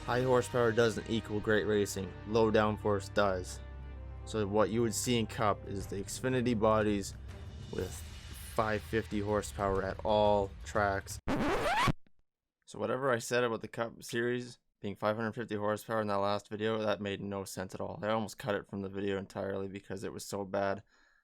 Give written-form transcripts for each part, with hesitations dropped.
High horsepower doesn't equal great racing, low downforce does. So what you would see in Cup is the Xfinity bodies with 550 horsepower at all tracks. So whatever I said about the Cup series being 550 horsepower in that last video, that made no sense at all. I almost cut it from the video entirely because it was so bad.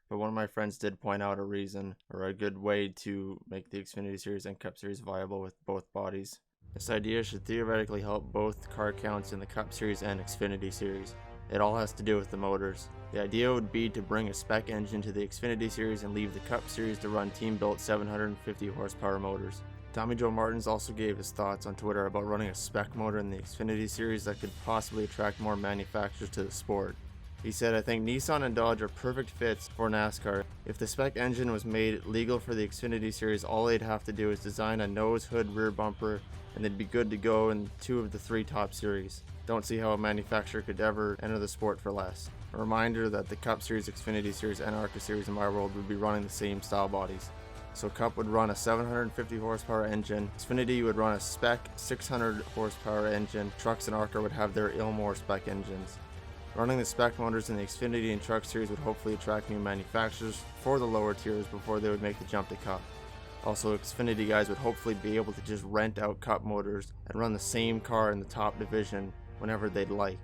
But one of my friends did point out a reason, or a good way to make the Xfinity series and Cup series viable with both bodies. This idea should theoretically help both car counts in the Cup series and Xfinity series. It all has to do with the motors. The idea would be to bring a spec engine to the Xfinity series and leave the Cup series to run team-built 750 horsepower motors. Tommy Joe Martins also gave his thoughts on Twitter about running a spec motor in the Xfinity series that could possibly attract more manufacturers to the sport. He said, "I think Nissan and Dodge are perfect fits for NASCAR. If the spec engine was made legal for the Xfinity series, all they'd have to do is design a nose, hood, rear bumper, and they'd be good to go in 2 of the 3 top series. Don't see how a manufacturer could ever enter the sport for less." A reminder that the Cup Series, Xfinity Series, and ARCA Series in my world would be running the same style bodies. So Cup would run a 750 horsepower engine, Xfinity would run a spec 600 horsepower engine, Trucks and ARCA would have their Ilmore spec engines. Running the spec motors in the Xfinity and Truck Series would hopefully attract new manufacturers for the lower tiers before they would make the jump to Cup. Also, Xfinity guys would hopefully be able to just rent out Cup motors and run the same car in the top division whenever they'd like.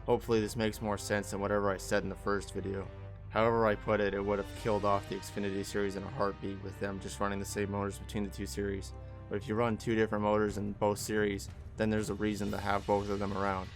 Hopefully this makes more sense than whatever I said in the first video. However I put it, it would have killed off the Xfinity series in a heartbeat with them just running the same motors between the 2 series. But if you run 2 different motors in both series, then there's a reason to have both of them around.